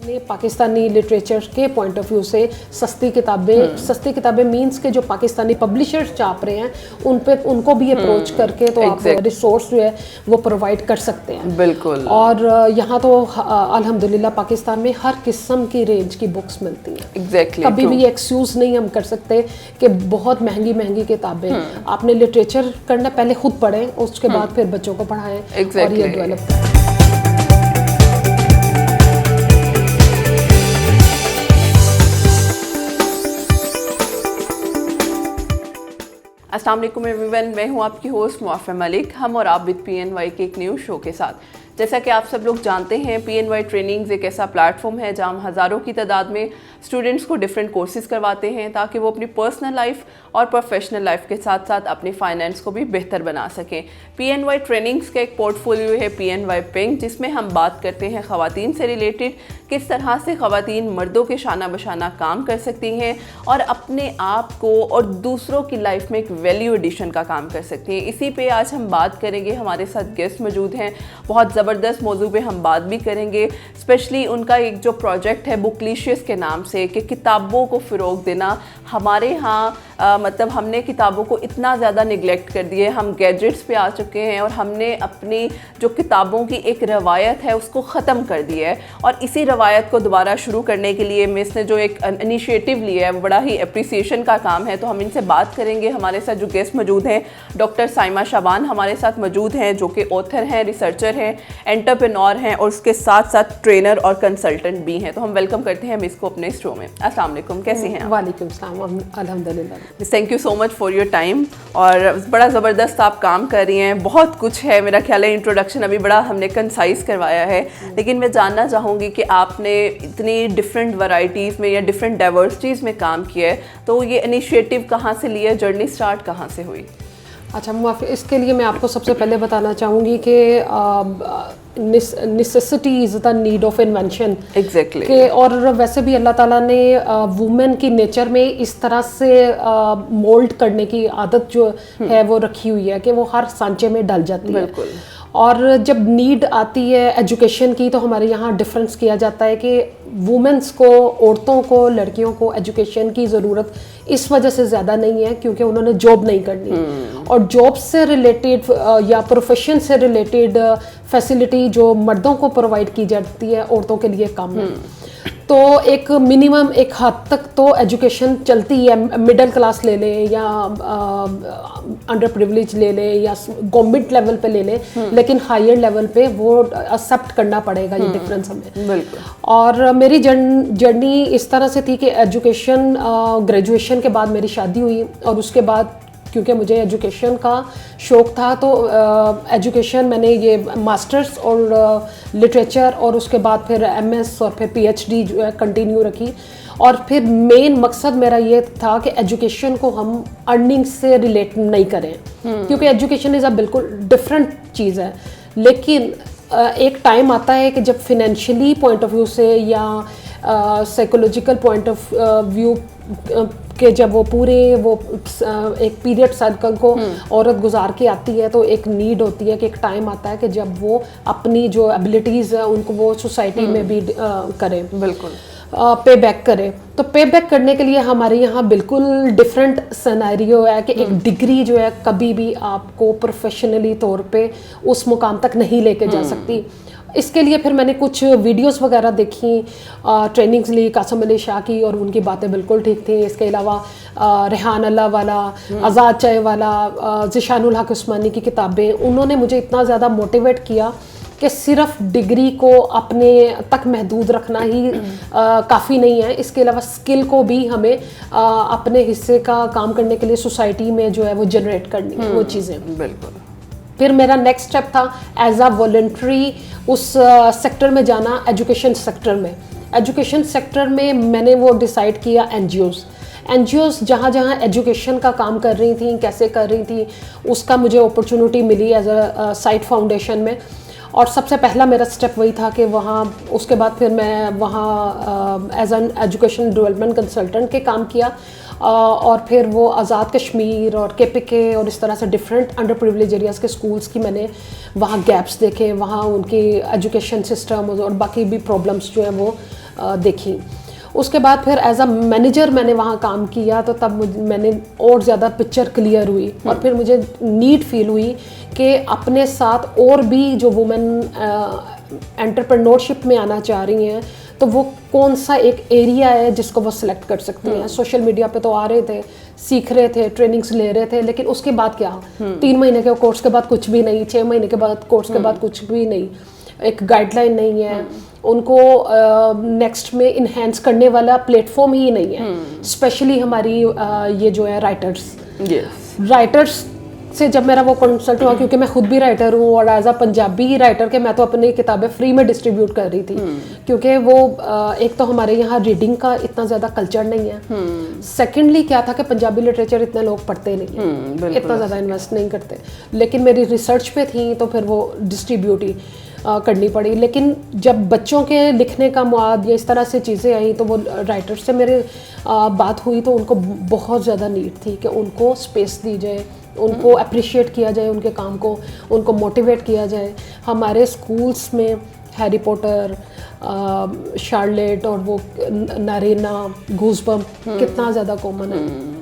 Pakistani literature के point of view से सस्ती किताबें मींस के जो पाकिस्तानी पब्लिशर्स छाप रहे हैं उनको भी अप्रोच करके तो आप रिसोर्स जो है वो प्रोवाइड कर सकते हैं। बिल्कुल। और यहाँ तो अल्हम्दुलिल्लाह पाकिस्तान में हर किस्म की रेंज की बुक्स मिलती हैं। एग्जैक्टली कभी भी एक्सक्यूज नहीं हम कर सकते कि बहुत महंगी किताबें, आपने लिटरेचर करना पहले खुद पढ़ें, उसके बाद फिर बच्चों को पढ़ाएं और ये डेवलप करें। अस्सलाम वालेकुम एवरीवन, मैं हूं आपकी होस्ट मुआफ़ा मलिक। हम और आप विद PNY के एक न्यू शो के साथ। जैसा कि आप सब लोग जानते हैं, PNY ट्रेनिंग्स एक ऐसा प्लेटफॉर्म है जहां हम हज़ारों की तादाद में स्टूडेंट्स को डिफरेंट कोर्सेज़ करवाते हैं ताकि वो अपनी पर्सनल लाइफ और प्रोफेशनल लाइफ के साथ साथ अपनी फाइनेंस को भी बेहतर बना सकें। PNY ट्रेनिंग्स का एक पोर्टफोलियो है PNY पिंक, जिसमें हम बात करते हैं ख़वातीन से रिलेटेड, किस तरह से ख़वातीन मर्दों के शाना बशाना काम कर सकती हैं और अपने आप को और दूसरों की लाइफ में एक वैल्यू एडिशन का काम कर सकती हैं। इसी पे आज हम बात करेंगे। हमारे साथ गेस्ट मौजूद हैं, बहुत ज़बरदस्त मौजू पे हम बात भी करेंगे। स्पेशली उनका एक जो प्रोजेक्ट है बुकलिशियस के नाम से, कि किताबों को फ़रोग देना। हमारे यहाँ मतलब हमने किताबों को इतना ज़्यादा निगलेक्ट कर दिए, हम गैजेट्स पे आ चुके हैं और हमने अपनी जो किताबों की एक रवायत है उसको ख़त्म कर दिया है। और इसी रवायत को दोबारा शुरू करने के लिए मिस ने जो एक इनिशिएटिव लिया है वो बड़ा ही अप्रिसिएशन का काम है। तो हम इनसे बात करेंगे। हमारे साथ जो गेस्ट मौजूद हैं, डॉक्टर साइमा शाबान हमारे साथ मौजूद हैं, जो कि ऑथर हैं, रिसर्चर हैं, एंटरप्रेन्योर हैं और उसके साथ साथ ट्रेनर और कंसल्टेंट भी हैं। तो हम वेलकम करते हैं इसको अपने शो में। अस्सलाम वालेकुम, कैसी हैं आप? वालेकुम सलाम, अल्हम्दुलिल्लाह। Thank you so much for your time. और बड़ा ज़बरदस्त आप काम कर रही हैं, बहुत कुछ है। मेरा ख्याल है इंट्रोडक्शन अभी बड़ा हमने कंसाइज करवाया है, लेकिन मैं जानना चाहूँगी कि आपने इतनी डिफरेंट वैरायटीज़ में या डिफरेंट डाइवर्सिटीज़ में काम किया है, तो ये इनिशिएटिव कहाँ से लिया, जर्नी स्टार्ट कहाँ से हुई? अच्छा मुआफ़ी, इसके लिए मैं आपको सबसे पहले बताना चाहूँगी कि necessity is the need of invention. Exactly. के और वैसे भी अल्लाह ताला ने वुमेन की नेचर में इस तरह से मोल्ड करने की आदत जो है वो रखी हुई है कि वो हर सांचे में डल जाती है। बिल्कुल। और जब नीड आती है एजुकेशन की, तो हमारे यहाँ डिफरेंस किया जाता है कि वुमेंस को, औरतों को, लड़कियों को एजुकेशन की ज़रूरत इस वजह से ज़्यादा नहीं है क्योंकि उन्होंने जॉब नहीं करनी। और जॉब से रिलेटेड या प्रोफेशन से रिलेटेड फैसिलिटी जो मर्दों को प्रोवाइड की जाती है, औरतों के लिए कम है। तो एक मिनिमम एक हद तक तो एजुकेशन चलती है, मिडिल क्लास ले लें या अंडर प्रिविलेज ले लें या गवर्नमेंट लेवल पे ले लें, लेकिन हायर लेवल पे वो एक्सेप्ट करना पड़ेगा ये डिफरेंस हमें। बिल्कुल। और मेरी जर्नी इस तरह से थी कि एजुकेशन, ग्रेजुएशन के बाद मेरी शादी हुई और उसके बाद क्योंकि मुझे एजुकेशन का शौक़ था तो एजुकेशन मैंने ये मास्टर्स और लिटरेचर और उसके बाद फिर MS और फिर PhD जो है कंटिन्यू रखी। और फिर मेन मकसद मेरा ये था कि एजुकेशन को हम अर्निंग से रिलेट नहीं करें, क्योंकि एजुकेशन इज़ अ बिल्कुल डिफरेंट चीज़ है। लेकिन एक टाइम आता है कि जब फिनेंशियली पॉइंट ऑफ व्यू से या साइकोलॉजिकल पॉइंट ऑफ व्यू कि जब वो पूरे वो एक पीरियड सर्कल को औरत गुजार के आती है, तो एक नीड होती है कि एक टाइम आता है कि जब वो अपनी जो एबिलिटीज़ है उनको वो सोसाइटी में भी करें। बिल्कुल। पे बैक करें। तो पे बैक करने के लिए हमारे यहाँ बिल्कुल डिफरेंट सिनेरियो है कि एक डिग्री जो है कभी भी आपको प्रोफेशनली तौर पे उस मुकाम तक नहीं लेके जा सकती। इसके लिए फिर मैंने कुछ वीडियोस वगैरह देखी, ट्रेनिंग्स ली कासिम अली शाह की, और उनकी बातें बिल्कुल ठीक थी। इसके अलावा रेहान अल्लाह वाला, आज़ाद चाय वाला, ज़िशानुल हक उस्मानी की किताबें, उन्होंने मुझे इतना ज़्यादा मोटिवेट किया कि सिर्फ डिग्री को अपने तक महदूद रखना ही काफ़ी नहीं है। इसके अलावा स्किल को भी हमें अपने हिस्से का काम करने के लिए सोसाइटी में जो है वो जनरेट करनी है वो चीज़ें। बिल्कुल। फिर मेरा नेक्स्ट स्टेप था एज अ वॉलंटरी उस सेक्टर में जाना, एजुकेशन सेक्टर में। एजुकेशन सेक्टर में मैंने वो डिसाइड किया एनजीओज़ जहाँ जहाँ एजुकेशन का काम कर रही थी, कैसे कर रही थी, उसका मुझे अपॉर्चुनिटी मिली एज अ साइट फाउंडेशन में। और सबसे पहला मेरा स्टेप वही था कि वहाँ, उसके बाद फिर मैं वहाँ as an education development consultant के काम किया। और फिर वो आज़ाद कश्मीर और KPK और इस तरह से डिफरेंट अंडर प्रिविलेज एरियाज़ के स्कूल्स की मैंने वहाँ गैप्स देखे, वहाँ उनकी एजुकेशन सिस्टम और बाकी भी प्रॉब्लम्स जो है वो देखी। उसके बाद फिर एज अ मैनेजर मैंने वहाँ काम किया, तो तब मैंने और ज़्यादा पिक्चर क्लियर हुई और फिर मुझे नीड फील हुई कि अपने साथ और भी जो वुमेन एंटरप्रेन्योरशिप में आना चाह रही हैं, तो वो कौन सा एक एरिया है जिसको वो सिलेक्ट कर सकती हैं। सोशल मीडिया पे तो आ रहे थे, सीख रहे थे, ट्रेनिंग्स ले रहे थे, लेकिन उसके बाद क्या, 3 महीने के कोर्स के बाद कुछ भी नहीं, 6 महीने के बाद कोर्स के बाद कुछ भी नहीं, एक गाइडलाइन नहीं है, उनको नेक्स्ट में इन्हेंस करने वाला प्लेटफॉर्म ही नहीं है। स्पेशली हमारी ये जो है राइटर्स से जब मेरा वो कंसल्ट हुआ, क्योंकि मैं खुद भी राइटर हूँ और एज अ पंजाबी राइटर के मैं तो अपनी किताबें फ्री में डिस्ट्रीब्यूट कर रही थी, क्योंकि वो एक तो हमारे यहाँ रीडिंग का इतना ज़्यादा कल्चर नहीं है, सेकेंडली क्या था कि पंजाबी लिटरेचर इतने लोग पढ़ते नहीं हैं, इतना ज़्यादा इन्वेस्ट नहीं करते, लेकिन मेरी रिसर्च पे थी तो फिर वो डिस्ट्रीब्यूट ही करनी पड़ी। लेकिन जब बच्चों के लिखने का मवाद या इस तरह से चीज़ें आई, तो वो राइटर से मेरे बात हुई, तो उनको बहुत ज़्यादा नीड थी कि उनको स्पेस दी जाए, उनको अप्रिशिएट किया जाए उनके काम को, उनको मोटिवेट किया जाए। हमारे स्कूल्स में हैरी पॉटर, शार्लेट और वो नारेना, गूज़बम्प कितना ज़्यादा कॉमन है।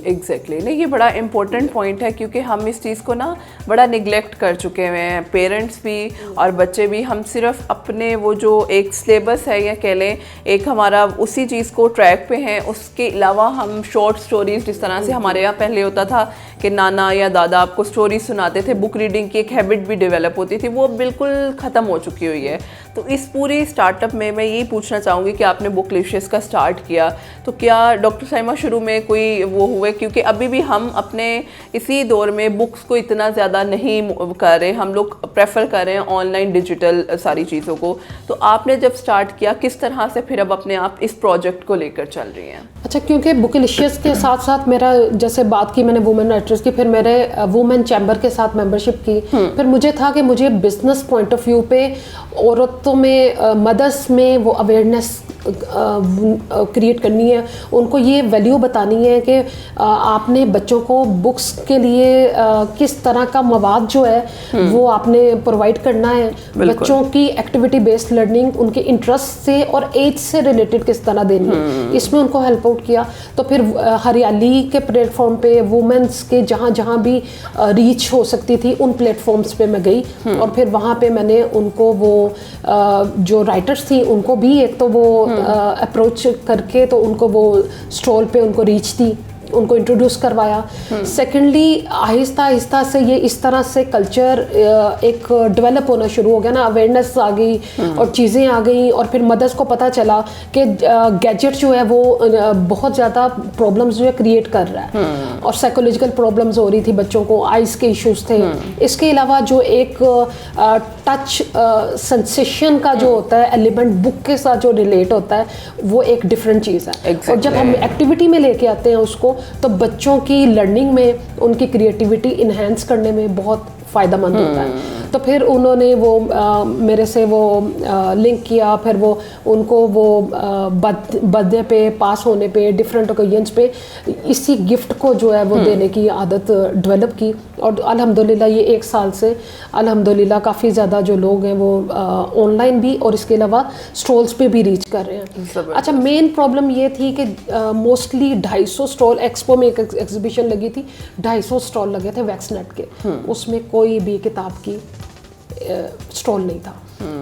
एग्जैक्टली नहीं, ये बड़ा इम्पोर्टेंट पॉइंट है, क्योंकि हम इस चीज़ को ना बड़ा निगलेक्ट कर चुके हुए हैं, पेरेंट्स भी और बच्चे भी। हम सिर्फ अपने वो जो एक सिलेबस है या कह लें एक हमारा उसी चीज़ को ट्रैक पे हैं, उसके अलावा हम शॉर्ट स्टोरीज, जिस तरह से हमारे यहाँ पहले होता था कि नाना या दादा आपको स्टोरीज सुनाते थे, बुक रीडिंग की एक हैबिट भी डेवलप होती थी, वो बिल्कुल ख़त्म हो चुकी हुई है। तो इस पूरी स्टार्टअप में मैं यही पूछना चाहूँगी कि आपने बुकलिशियस का स्टार्ट किया, तो क्या डॉक्टर साइमा शुरू में कोई वो हुए, क्योंकि अभी भी हम अपने इसी दौर में बुक्स को इतना ज़्यादा नहीं कर रहे, हम लोग प्रेफर कर रहे हैं ऑनलाइन डिजिटल सारी चीज़ों को। तो आपने जब स्टार्ट किया, किस तरह से फिर अब अपने आप इस प्रोजेक्ट को लेकर चल रही हैं? अच्छा, क्योंकि बुकलिशियस के साथ साथ मेरा जैसे बात की मैंने वुमेन राइटर्स की, फिर मेरे वुमेन चैम्बर के साथ मेंबरशिप की, फिर मुझे था कि मुझे बिजनेस पॉइंट ऑफ व्यू पे औरतों में, मदर्स में वो अवेयरनेस क्रिएट करनी है, उनको ये वैल्यू बतानी है कि आपने बच्चों को बुक्स के लिए किस तरह का मवाद जो है वो आपने प्रोवाइड करना है, बच्चों की एक्टिविटी बेस्ड लर्निंग उनके इंटरेस्ट से और एज से रिलेटेड किस तरह देनी है, इसमें उनको हेल्प आउट किया। तो फिर हरियाली के प्लेटफॉर्म पे वुमेन्स के जहाँ जहाँ भी रीच हो सकती थी उन प्लेटफॉर्म्स पे मैं गई, और फिर वहाँ पे मैंने उनको वो जो राइटर्स थी उनको भी एक तो वो अप्रोच करके तो उनको वो स्टॉल पे उनको रीच दी, उनको इंट्रोड्यूस करवाया। सेकेंडली आहिस्ता आहिस्ता से ये इस तरह से कल्चर एक डेवलप होना शुरू हो गया ना, अवेयरनेस आ गई और चीज़ें आ गई, और फिर मदर्स को पता चला कि गैजेट जो है वो बहुत ज़्यादा प्रॉब्लम्स जो है क्रिएट कर रहा है, और साइकोलॉजिकल प्रॉब्लम्स हो रही थी बच्चों को, आइज़ के इश्यूज थे। इसके अलावा जो एक टच सेंसेशन का जो होता है एलिमेंट बुक के साथ जो रिलेट होता है, वो एक डिफरेंट चीज़ है। और जब हम एक्टिविटी में लेके आते हैं उसको, तो बच्चों की लर्निंग में, उनकी क्रिएटिविटी इन्हेंस करने में बहुत फ़ायदेमंद होता है। तो फिर उन्होंने वो मेरे से वो लिंक किया, फिर वो उनको वो बर्थडे पे, पास होने पे, डिफरेंट ओकेजन्स पे इसी गिफ्ट को जो है वो देने की आदत डेवलप की, और अल्हम्दुलिल्लाह ये 1 साल से अल्हम्दुलिल्लाह काफ़ी ज़्यादा जो लोग हैं वो ऑनलाइन भी और इसके अलावा स्टॉल्स पे भी रीच कर रहे हैं। अच्छा, मेन प्रॉब्लम ये थी कि मोस्टली 250 स्टॉल, एक्सपो में एक एग्जीबिशन लगी थी, 250 स्टॉल लगे थे वैक्सनेट के, उसमें कोई भी किताब की स्टॉल नहीं था।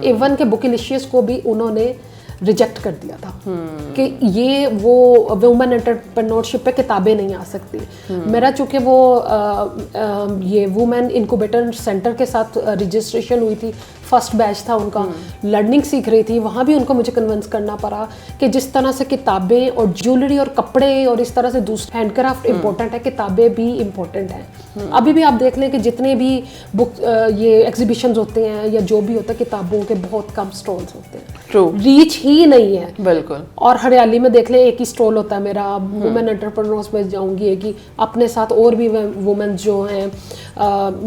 इवन के बुकलिशियस को भी उन्होंने रिजेक्ट कर दिया था कि ये वो वुमेन एंटरप्रेन्योरशिप पे किताबें नहीं आ सकती। मेरा चूँकि वो ये वुमेन इनक्यूबेटर सेंटर के साथ रजिस्ट्रेशन हुई थी, फर्स्ट बैच था उनका, लर्निंग सीख रही थी, वहाँ भी उनको मुझे कन्विंस करना पड़ा कि जिस तरह से किताबें और ज्वेलरी और कपड़े और इस तरह से दूसरे हैंडक्राफ्ट इम्पोर्टेंट है, किताबें भी इम्पोर्टेंट हैं। अभी भी आप देख लें कि जितने भी बुक ये एग्जीबिशंस होते हैं या जो भी होता है, किताबों के बहुत कम स्टॉल्स होते हैं, ट्रू, रीच ही नहीं है। बिल्कुल। और हरियाली में देख लें एक ही स्टॉल होता है मेरा, वुमेन एंटरप्रेन्योर्स में जाऊँगी कि अपने साथ और भी वुमेन जो हैं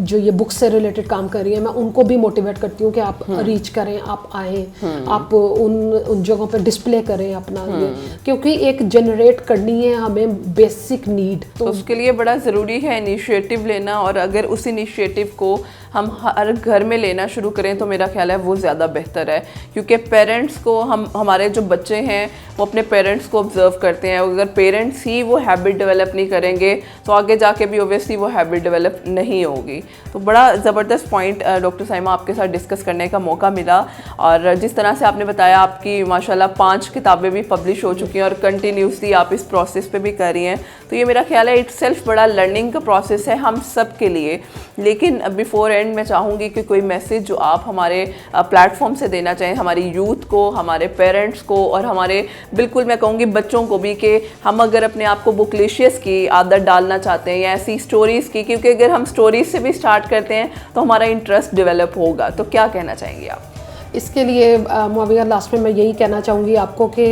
जो ये बुक से रिलेटेड काम कर रही है, मैं उनको भी मोटिवेट करती हूँ हूँ कि आप रीच करें, आप आएँ, आप उन जगहों पे डिस्प्ले करें अपना ये, क्योंकि एक जनरेट करनी है हमें बेसिक नीड। तो उसके लिए बड़ा ज़रूरी है इनिशिएटिव लेना, और अगर उस इनिशिएटिव को हम हर घर में लेना शुरू करें तो मेरा ख्याल है वो ज़्यादा बेहतर है, क्योंकि पेरेंट्स को हमारे जो बच्चे हैं वो अपने पेरेंट्स को ऑब्जर्व करते हैं। अगर पेरेंट्स ही वो हैबिट डेवलप नहीं करेंगे तो आगे जाके भी ओब्वियसली वो हैबिट डेवलप नहीं होगी। तो बड़ा ज़बरदस्त पॉइंट डॉक्टर साइमा आपके साथ डिस्कस करने का मौका मिला, और जिस तरह से आपने बताया आपकी माशाल्लाह 5 किताबें भी पब्लिश हो चुकी हैं और कंटिन्यूसली आप इस प्रोसेस पे भी कर रही हैं, तो ये मेरा ख्याल है इट्सेल्फ बड़ा लर्निंग का प्रोसेस है हम सब के लिए। लेकिन बिफोर एंड मैं चाहूँगी कि कोई मैसेज जो आप हमारे प्लेटफॉर्म से देना चाहें हमारी यूथ को, हमारे पेरेंट्स को, और हमारे बिल्कुल मैं कहूँगी बच्चों को भी, कि हम अगर अपने आप को बुकलिशियस की आदत डालना चाहते हैं या ऐसी स्टोरीज़ की, क्योंकि अगर हम स्टोरीज से भी स्टार्ट करते हैं तो हमारा इंटरेस्ट डेवलप होगा, तो क्या कहना चाहेंगे आप? इसके लिए मुआविया लास्ट में मैं यही कहना चाहूँगी आपको कि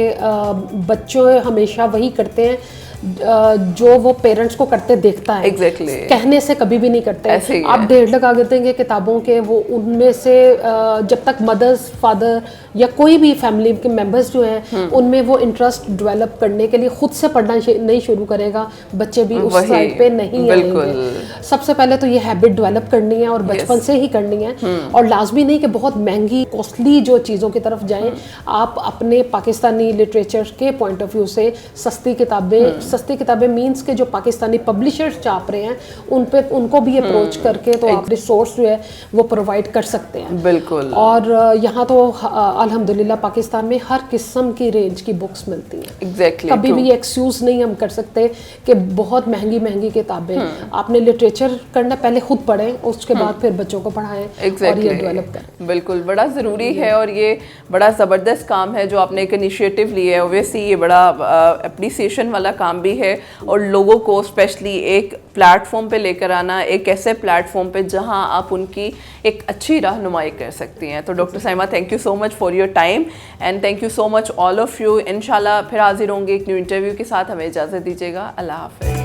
बच्चों हमेशा वही करते हैं जो वो पेरेंट्स को करते देखता है। Exactly. कहने से कभी भी नहीं करते। आप ढेर लगा देंगे किताबों के, वो उनमें से जब तक मदर्स, फादर या कोई भी फैमिली के मेंबर्स जो हैं उनमें वो इंटरेस्ट डेवलप करने के लिए खुद से पढ़ना नहीं शुरू करेगा, बच्चे भी उस साइड पे नहीं आएंगे। सबसे पहले तो ये हैबिट डेवलप करनी है और बचपन से ही करनी है, और लाजमी नहीं कि बहुत महंगी कॉस्टली जो चीज़ों की तरफ जाएं। आप अपने पाकिस्तानी लिटरेचर के पॉइंट ऑफ व्यू से सस्ती किताबें मीन्स के जो पाकिस्तानी पब्लिशर्स चाप रहे हैं उनको भी अप्रोच करके तो आप रिसोर्स जो है वो प्रोवाइड कर सकते हैं। बिल्कुल। और यहाँ तो अल्हम्दुलिल्लाह पाकिस्तान में हर किस्म की रेंज की बुक्स मिलती हैं। Exactly, कभी भी एक्सक्यूज नहीं हम कर सकते कि बहुत महंगी किताबें। आपने लिटरेचर करना, पहले खुद पढ़ें, उसके बाद फिर बच्चों को पढ़ाएं और ये डेवलप करें। बिल्कुल, बड़ा ज़रूरी है, और ये बड़ा ज़बरदस्त काम है जो आपने एक इनिशिएटिव लिया है। ओब्वियसली ये बड़ा अप्रिसिएशन वाला काम भी है, और लोगों को स्पेशली एक प्लेटफॉर्म पे लेकर आना, एक ऐसे प्लेटफॉर्म पे जहां आप उनकी एक अच्छी रहनुमाई कर सकती हैं। तो doctor Saima, thank you so much for your time, and thank you so much all of you. इंशाल्लाह फिर हाजिर होंगे एक न्यू इंटरव्यू के साथ। हमें इजाज़त दीजिएगा। अल्लाह हाफ़िज़।